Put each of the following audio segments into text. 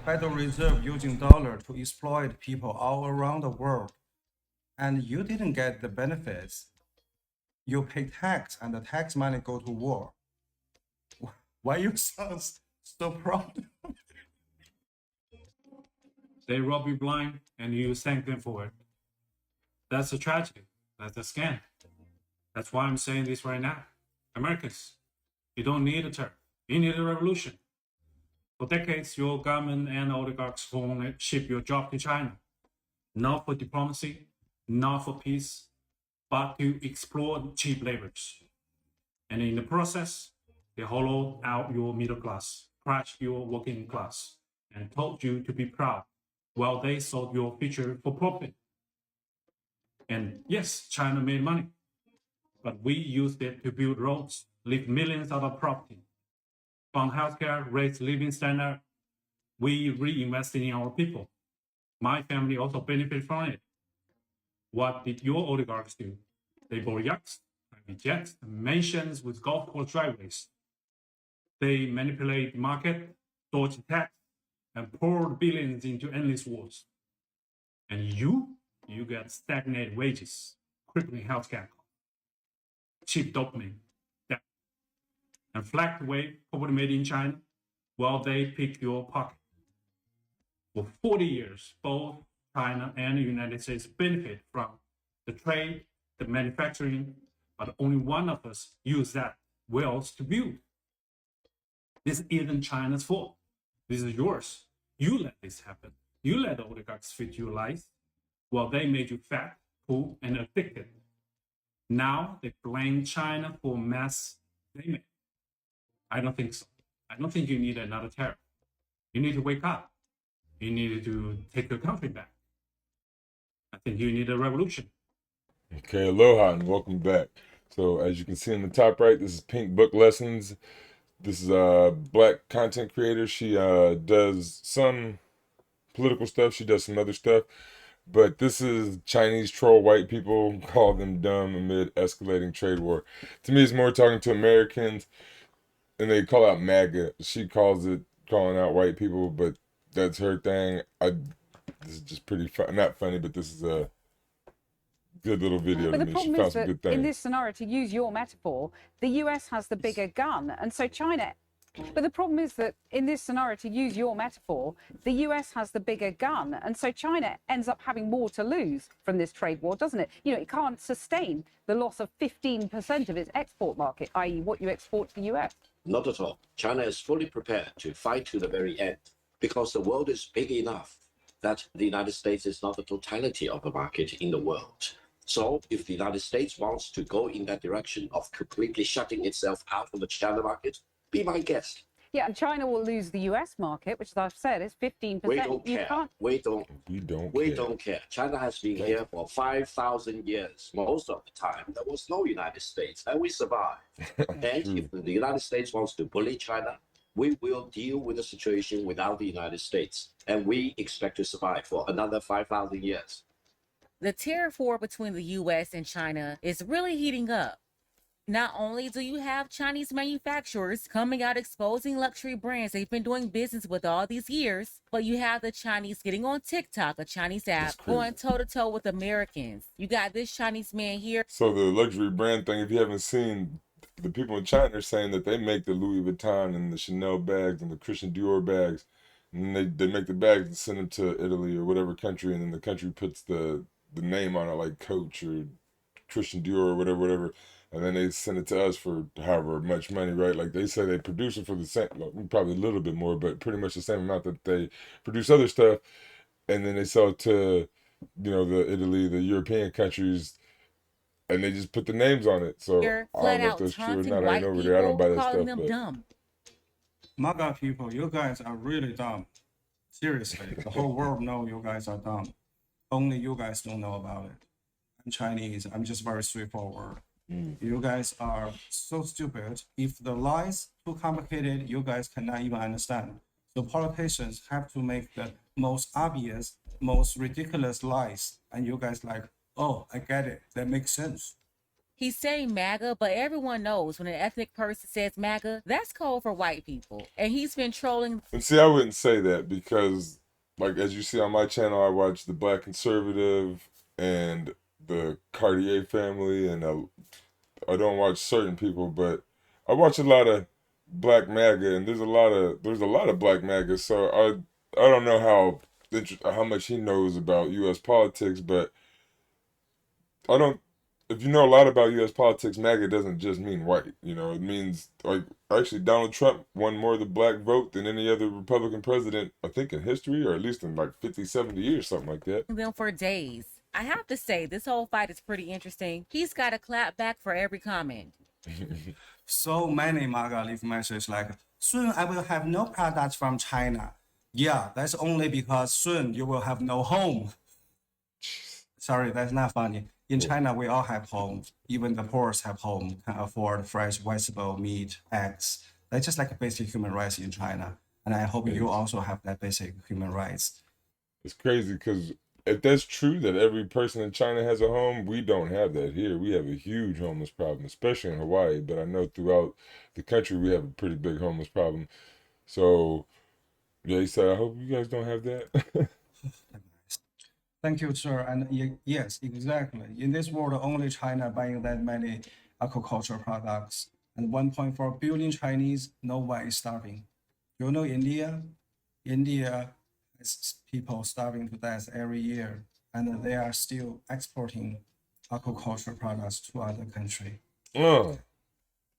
Federal Reserve using dollar to exploit people all around the world, and you didn't get the benefits. You pay tax, and the tax money go to war. Why you sound so proud? They rob you blind and you thank them for it. That's a tragedy. That's a scam. That's why I'm saying this right now. Americans, you don't need a tariff. You need a revolution. For decades, your government and oligarchs will only ship your job to China, not for diplomacy, not for peace, but to exploit cheap laborers. And in the process, they hollowed out your middle class, crushed your working class, and told you to be proud while they sold your future for profit. And yes, China made money, but we used it to build roads, lift millions out of property, fund healthcare, raise living standard. We reinvested in our people. My family also benefited from it. What did your oligarchs do? They bought yachts, private jets, mansions with golf course driveways. They manipulate the market, dodge tax, and poured billions into endless wars. And you get stagnant wages, crippling healthcare, cheap dopamine, debt, and flagged away poverty made in China while they pick your pocket. For 40 years, both China and the United States benefit from the trade, the manufacturing, but only one of us use that wealth to build. This isn't China's fault. This is yours. You let this happen. You let the oligarchs fit your life while they made you fat, poor, and addicted. Now they blame China for mess they made. I don't think so. I don't think you need another tariff. You need to wake up. You need to take your country back. I think you need a revolution. Okay, aloha and welcome back. So as you can see in the top right, this is Pink Book Lessons. This is a black content creator. She does some political stuff. She does some other stuff. But this is Chinese troll white people, call them dumb amid escalating trade war. To me, it's more talking to Americans, and they call out MAGA. She calls it calling out white people, but that's her thing. This is just pretty not funny, but this is a good little video But to the me. She problem found is some that good things. in this scenario, to use your metaphor, the US has the bigger gun, and so China. But the problem is that in this scenario, to use your metaphor, the US has the bigger gun, and so China ends up having more to lose from this trade war, doesn't it? You know, it can't sustain the loss of 15% of its export market, i.e., what you export to the US. Not at all. China is fully prepared to fight to the very end because the world is big enough that the United States is not the totality of the market in the world. So if the United States wants to go in that direction of completely shutting itself out of the China market, be my guest. Yeah, and China will lose the US market, which, as I've said, is 15%. We don't care. We don't care. China has been here for 5,000 years. Most of the time, there was no United States, and we survived. And if the United States wants to bully China, we will deal with the situation without the United States, and we expect to survive for another 5,000 years. The tariff war between the US and China is really heating up. Not only do you have Chinese manufacturers coming out exposing luxury brands they've been doing business with all these years, but you have the Chinese getting on TikTok, a Chinese app, going toe-to-toe with Americans. You got this Chinese man here. So the luxury brand thing, if you haven't seen, the people in China are saying that they make the Louis Vuitton and the Chanel bags and the Christian Dior bags, and they make the bags and send them to Italy or whatever country, and then the country puts the name on it, like Coach or Christian Dior or whatever, and then they send it to us for however much money, right? Like they say they produce it for the same, probably a little bit more, but pretty much the same amount that they produce other stuff, and then they sell it to, the Italy, the European countries, and they just put the names on it. So Here, I flat don't know if out that's true or taunting not. I white ain't over there. I don't buy people, that calling stuff. them dumb. MAGA people, you guys are really dumb. Seriously, the whole world know you guys are dumb. Only you guys don't know about it. I'm Chinese. I'm just very straightforward. You guys are so stupid. If the lies too complicated, you guys cannot even understand. So politicians have to make the most obvious, most ridiculous lies, and you guys like, oh, I get it. That makes sense. He's saying MAGA, but everyone knows when an ethnic person says MAGA, that's code for white people. And he's been trolling. And see, I wouldn't say that because, like, as you see on my channel, I watch the Black Conservative and the Cartier family, and I don't watch certain people, but I watch a lot of Black MAGA, and there's a lot of Black MAGA. So I don't know how much he knows about U.S. politics, but I don't. If you know a lot about U.S. politics, MAGA doesn't just mean white. You know, it means, like, actually Donald Trump won more of the black vote than any other Republican president, I think, in history, or at least in like 50, 70 years, something like that. Them for days. I have to say, this whole fight is pretty interesting. He's got a clap back for every comment. So many MAGA leave messages like, soon I will have no products from China. Yeah, that's only because soon you will have no home. Sorry, that's not funny. In China, we all have homes. Even the poorest have home, can afford fresh vegetable, meat, eggs. That's just like a basic human rights in China. And I hope you also have that basic human rights. It's crazy because if that's true that every person in China has a home, we don't have that here. We have a huge homeless problem, especially in Hawaii. But I know throughout the country we have a pretty big homeless problem. So, yeah, he said, I hope you guys don't have that. Thank you, sir. And yes, exactly. In this world, only China buying that many agricultural products. And 1.4 billion Chinese, no one is starving. You know India? India has people starving to death every year, and they are still exporting agricultural products to other countries. Oh,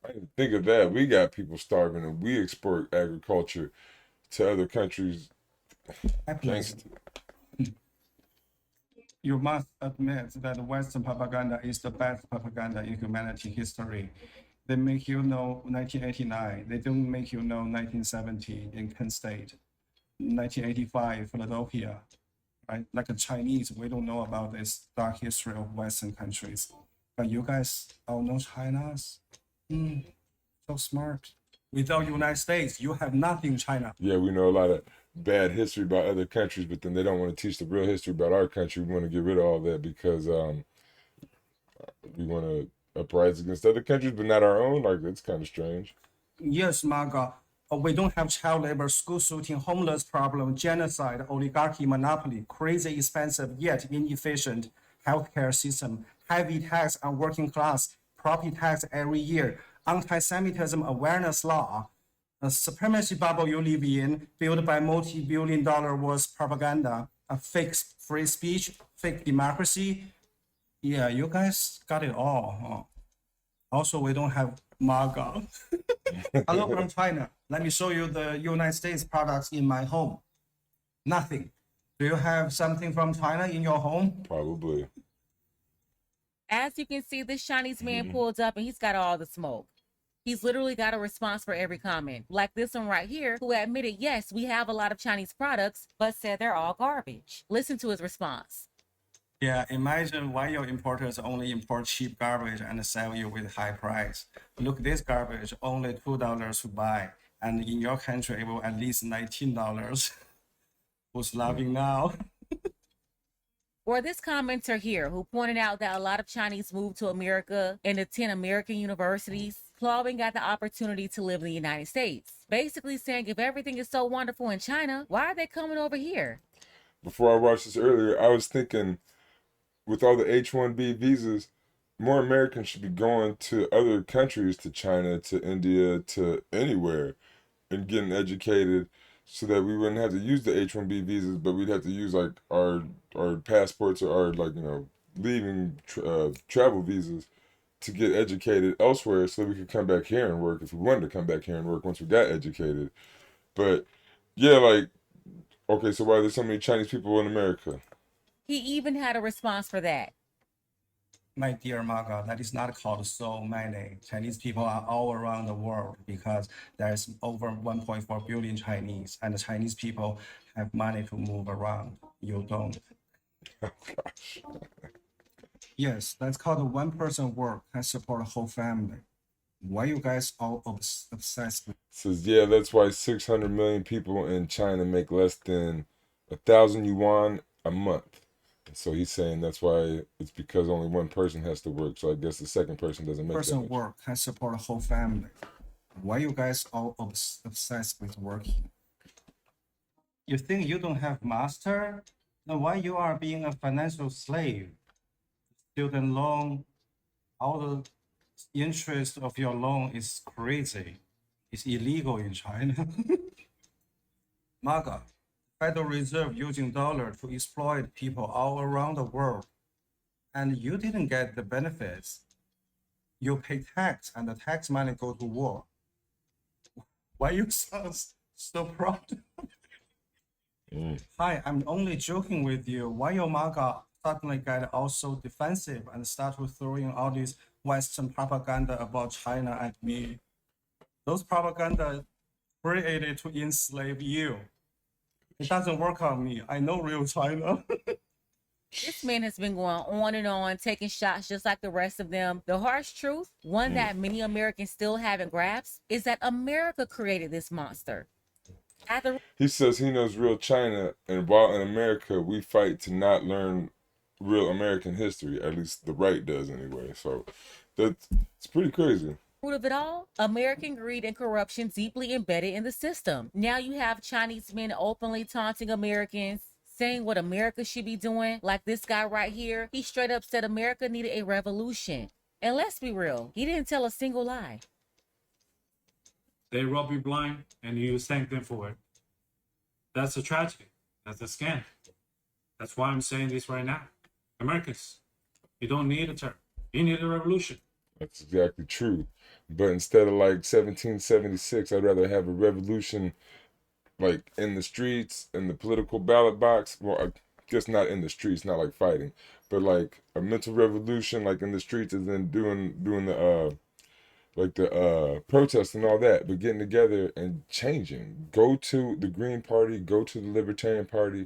I didn't think of that. We got people starving, and we export agriculture to other countries. Gangsta. You must admit that Western propaganda is the best propaganda in humanity history. They make you know 1989. They don't make you know 1970 in Kent State, 1985 Philadelphia, right? Like the Chinese, we don't know about this dark history of Western countries. But you guys all know China's. So smart. Without United States, you have nothing, China. Yeah, we know a lot of bad history about other countries, but then they don't want to teach the real history about our country. We want to get rid of all that because we want to uprise against other countries, but not our own. Like, it's kind of strange. Yes, MAGA. We don't have child labor, school shooting, homeless problem, genocide, oligarchy, monopoly, crazy expensive yet inefficient healthcare system, heavy tax on working class, property tax every year, anti-Semitism awareness law, a supremacy bubble you live in, built by multi-billion-dollar worth propaganda, a fake free speech, fake democracy. Yeah, you guys got it all. Also, we don't have MAGA. Hello from China. Let me show you the United States products in my home. Nothing. Do you have something from China in your home? Probably. As you can see, this Chinese man pulled up and he's got all the smoke. He's literally got a response for every comment, like this one right here, who admitted, yes, we have a lot of Chinese products, but said they're all garbage. Listen to his response. Yeah, imagine why your importers only import cheap garbage and sell you with high price. Look, this garbage only $2 to buy, and in your country it will at least $19. Who's laughing now? Or this commenter here who pointed out that a lot of Chinese moved to America and attend American universities, clawing at the opportunity to live in the United States. Basically saying if everything is so wonderful in China, why are they coming over here? Before I watched this earlier, I was thinking, with all the H-1B visas, more Americans should be going to other countries, to China, to India, to anywhere, and getting educated, so that we wouldn't have to use the H-1B visas, but we'd have to use like our passports or our, like, you know, leaving travel visas to get educated elsewhere, so that we could come back here and work if we wanted to come back here and work once we got educated. But yeah, like, okay, so why are there so many Chinese people in America? He even had a response for that. My dear MAGA, that is not called so many. Chinese people are all around the world because there's over 1.4 billion Chinese, and the Chinese people have money to move around. You don't. Oh, gosh. Yes, that's called a one-person work can support a whole family. Why you guys all obsessed with? Says, yeah, that's why 600 million people in China make less than 1,000 yuan a month. So he's saying that's why it's because only one person has to work. So I guess the second person doesn't make that Person much. work can support a whole family. Why you guys all obsessed with working? You think you don't have master? Then why you are being a financial slave? Student loan, all the interest of your loan is crazy. It's illegal in China. MAGA, Federal Reserve using dollar to exploit people all around the world. And you didn't get the benefits. You pay tax and the tax money go to war. Why you sound so proud? Hi, I'm only joking with you. Why your MAGA suddenly get all so defensive and start to throwing all this Western propaganda about China at me? Those propaganda created to enslave you. It doesn't work on me. I know real China. This man has been going on and on, taking shots just like the rest of them. The harsh truth, one that many Americans still haven't grasped, is that America created this monster. He says he knows real China, and while in America, we fight to not learn real American history. At least the right does anyway. So it's pretty crazy. Root of it all, American greed and corruption deeply embedded in the system. Now you have Chinese men openly taunting Americans, saying what America should be doing. Like this guy right here, he straight up said America needed a revolution. And let's be real, he didn't tell a single lie. They rob you blind and you thank them for it. That's a tragedy. That's a scam. That's why I'm saying this right now. Americans, you don't need a term. You need a revolution. That's exactly true. But instead of like 1776, I'd rather have a revolution like in the streets, in the political ballot box. Well, I guess not in the streets, not like fighting, but like a mental revolution, like in the streets, and then doing the like the protests and all that, but getting together and changing. Go to the Green Party, go to the Libertarian Party,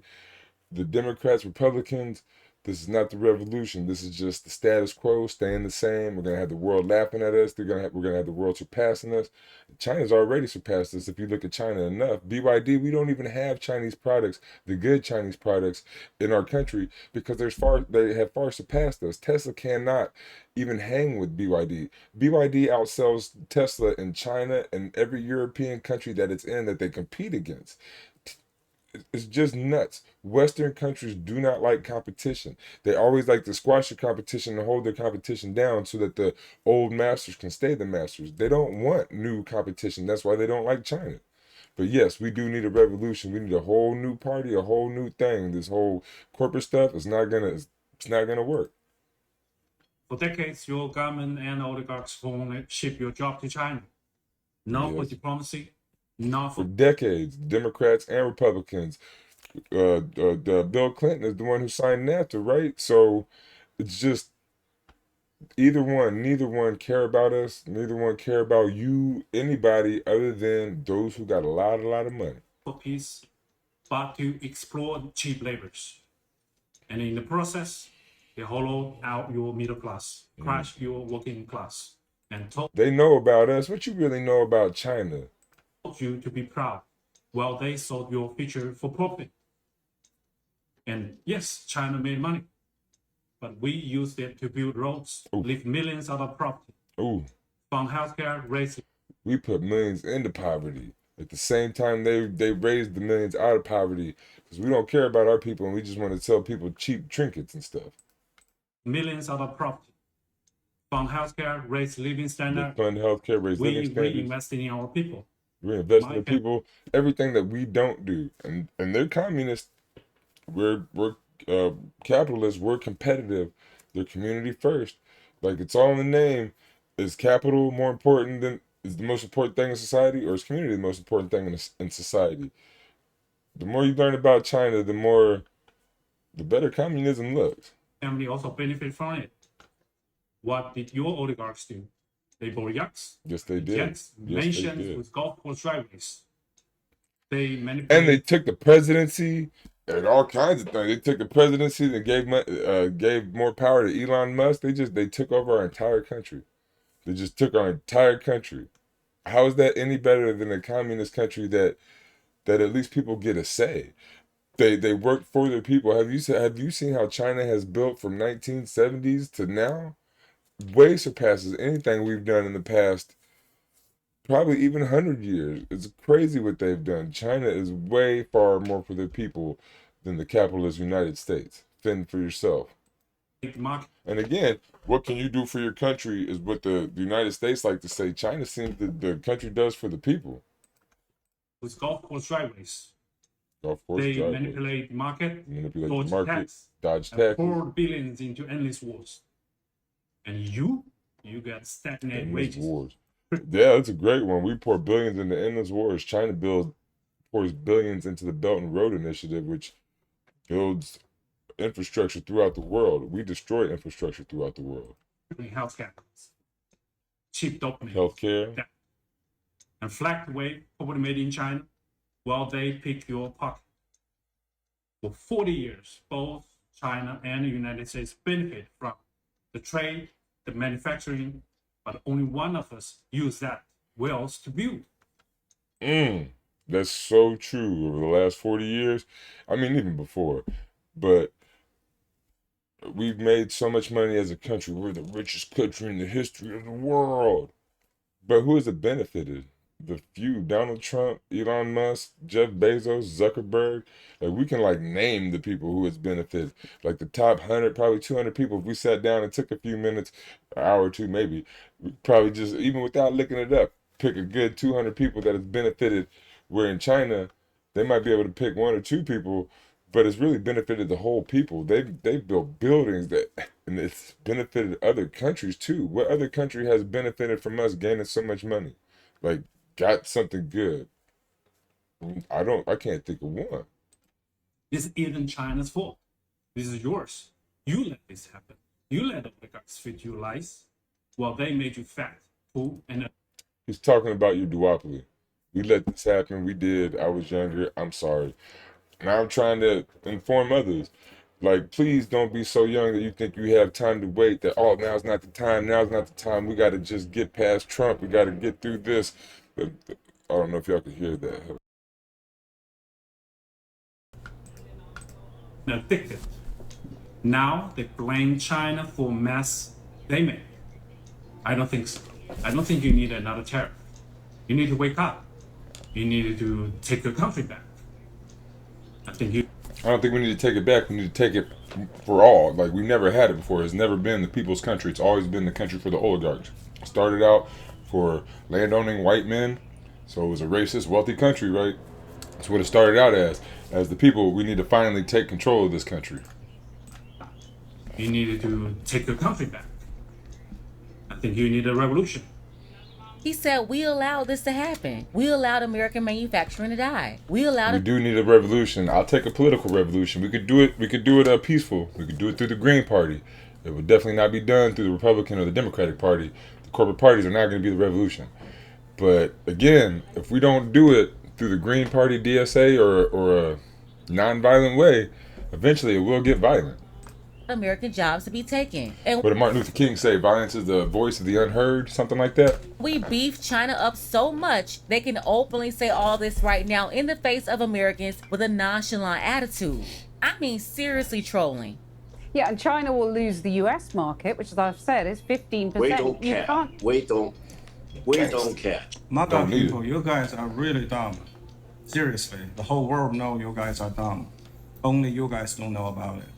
the Democrats, Republicans. This is not the revolution. This is just the status quo, staying the same. We're gonna have the world laughing at us. We're gonna have the world surpassing us. China's already surpassed us. If you look at China enough, BYD, we don't even have Chinese products, the good Chinese products, in our country because they have far surpassed us. Tesla cannot even hang with BYD. BYD outsells Tesla in China and every European country that it's in that they compete against. It's just nuts. Western countries do not like competition. They always like to squash the competition and hold their competition down so that the old masters can stay the masters. They don't want new competition. That's why they don't like China. But yes, we do need a revolution. We need a whole new party, a whole new thing. This whole corporate stuff is not gonna work. For decades, your government and oligarchs only ship your job to China. Not for Yes. diplomacy, not For for decades, Democrats and Republicans. Bill Clinton is the one who signed NAFTA, right? So it's just neither one care about us. Neither one care about you, anybody other than those who got a lot of money. peace, but to exploit cheap labors. And in the process, they hollow out your middle class, crush your working class, and told They know about us. What you really know about China? you to be proud, while they sold your future for profit. And yes, China made money, but we used it to build roads, lift millions out of poverty, Ooh, fund healthcare, raise. we put millions into poverty. At the same time, they raised the millions out of poverty because we don't care about our people and we just want to sell people cheap trinkets and stuff. Millions out of property, fund healthcare, raise living standard. Fund healthcare, raise living We standards. reinvesting in our people. We invest in the people. Everything that we don't do, and they're communists. We're capitalists. We're competitive. They're community first. Like it's all in the name. Is capital more important than is the most important thing in society, or is community the most important thing in society? The more you learn about China, the better communism looks. Family also benefit from it. What did your oligarchs do? They bought yachts. Yes, they did. Jets, mansions with golf course driveways. They manipulated. And they took the presidency and all kinds of things. They took the presidency and gave more power to Elon Musk. They took over our entire country. They just took our entire country. How is that any better than a communist country that at least people get a say? They work for their people. Have you seen how China has built from 1970s to now? Way surpasses anything we've done in the past, probably even 100 years. It's crazy what they've done. China is way far more for their people than the capitalist United States. Fend for yourself. And again, what can you do for your country is what the United States like to say. China seems that the country does for the people. With golf course driveways, Golf course they driveways. manipulate the market, Manipulate dodge the market, tax, dodge and taxes. pour billions into endless wars. And you got stagnant Endless wages. wars. Yeah, that's a great one. We pour billions into endless wars. China pours billions into the Belt and Road Initiative, which builds infrastructure throughout the world. We destroy infrastructure throughout the world. Healthcare, cheap dopamine, Healthcare. and flagged away property made in China while they pick your pocket. For 40 years, both China and the United States benefit from the trade, the manufacturing, but only one of us use that wealth to build. That's so true. Over the last 40 years, I mean, even before, but we've made so much money as a country. We're the richest country in the history of the world. But who has it benefited? The few. Donald Trump, Elon Musk, Jeff Bezos, Zuckerberg. Like, we can name the people who it's benefited. Like the top 100, probably 200 people. If we sat down and took a few minutes, an hour or two maybe, we'd probably just, even without looking it up, pick a good 200 people that has benefited. Where in China, they might be able to pick one or two people, but it's really benefited the whole people. They've built buildings and it's benefited other countries too. What other country has benefited from us gaining so much money? Like, got something good? I can't think of one. This isn't China's fault. This is yours. You let this happen. You let the oligarchs feed you lies while they made you fat, poor, and He's talking about your duopoly. We let this happen. We did. I was younger. I'm sorry. Now I'm trying to inform others. Like, please don't be so young that you think you have time to wait, that, oh, now's not the time. Now's not the time. We got to just get past Trump. We got to get through this. I don't know if y'all can hear that. addicted. Now they blame China for mess they make. I don't think so. I don't think you need another tariff. You need to wake up. You need to take your country back. I don't think we need to take it back. We need to take it for all. Like, we've never had it before. It's never been the people's country. It's always been the country for the oligarchs. It started out for landowning white men, so it was a racist, wealthy country, right? That's what it started out as. As the people, we need to finally take control of this country. You needed to take your country back. I think you need a revolution. He said, we allowed this to happen. We allowed American manufacturing to die. We do need a revolution. I'll take a political revolution. We could do it. We could do it peaceful. We could do it through the Green Party. It would definitely not be done through the Republican or the Democratic Party. The corporate parties are not going to be the revolution. But again, if we don't do it through the Green Party, DSA, or a nonviolent way, eventually it will get violent. American jobs to be taken. And what did Martin Luther King say? Violence is the voice of the unheard, something like that. We beef China up so much they can openly say all this right now in the face of Americans with a nonchalant attitude. I mean, seriously trolling. Yeah, and China will lose the US market, which, as I've said, is 15%. We don't care. We don't care. MAGA people, you guys are really dumb. Seriously, the whole world knows you guys are dumb. Only you guys don't know about it.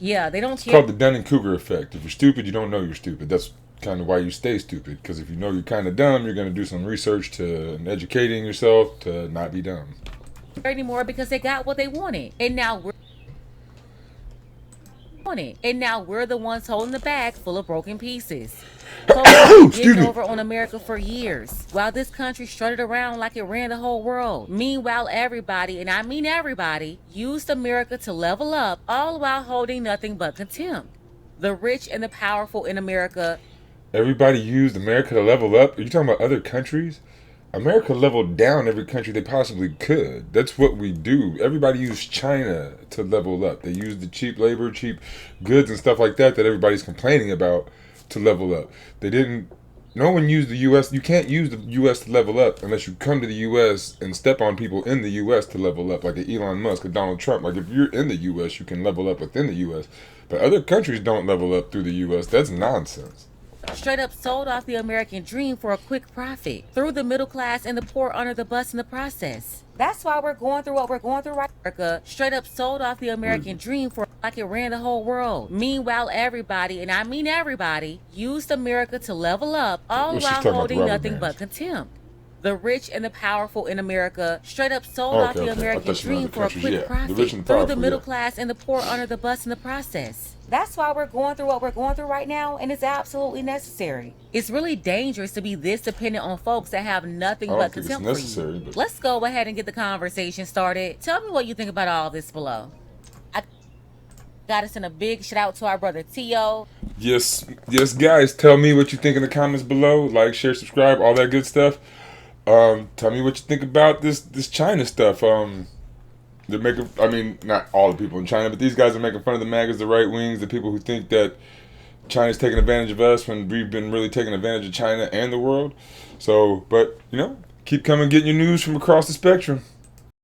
Yeah, they don't care. It's called the Dunning-Kruger effect. If you're stupid, you don't know you're stupid. That's kind of why you stay stupid. Because if you know you're kind of dumb, you're going to do some research and educating yourself to not be dumb. Anymore because they got what they wanted. And now we're the ones holding the bag full of broken pieces. Getting over on America for years, while this country strutted around like it ran the whole world. Meanwhile, everybody, and I mean everybody, used America to level up, all while holding nothing but contempt. The rich and the powerful in America. Everybody used America to level up? Are you talking about other countries? America leveled down every country they possibly could. That's what we do. Everybody used China to level up. They used the cheap labor, cheap goods and stuff like that everybody's complaining about to level up. They didn't no one used the U.S. You can't use the U.S. to level up unless you come to the U.S. and step on people in the U.S. to level up, like a Elon Musk or Donald Trump. Like if you're in the U.S., you can level up within the U.S. But other countries don't level up through the U.S. That's nonsense. Straight up sold off the American dream for a quick profit, threw the middle class and the poor under the bus in the process. That's why we're going through what we're going through right now. America straight up sold off the American dream for like it ran the whole world. Meanwhile, everybody, and I mean everybody, used America to level up, all Well, she's while talking about holding the rubber nothing bands. but contempt. The rich and the powerful in America straight up sold Oh, off okay, the okay. I American thought you meant dream the for a countries, quick yeah. The profit, rich and threw the powerful, middle yeah. class and the poor under the bus in the process. That's why we're going through what we're going through right now, and it's absolutely necessary. It's really dangerous to be this dependent on folks that have nothing I but don't think it's contempt for necessary, you. but Let's go ahead and get the conversation started. Tell me what you think about all this below. I gotta send a big shout out to our brother Tio. yes, guys, tell me what you think in the comments below. Like, share, subscribe, all that good stuff. Tell me what you think about this China stuff. They're making, I mean, not all the people in China, but these guys are making fun of the MAGAs, the right wings, the people who think that China's taking advantage of us when we've been really taking advantage of China and the world. So, but, you know, keep coming getting your news from across the spectrum.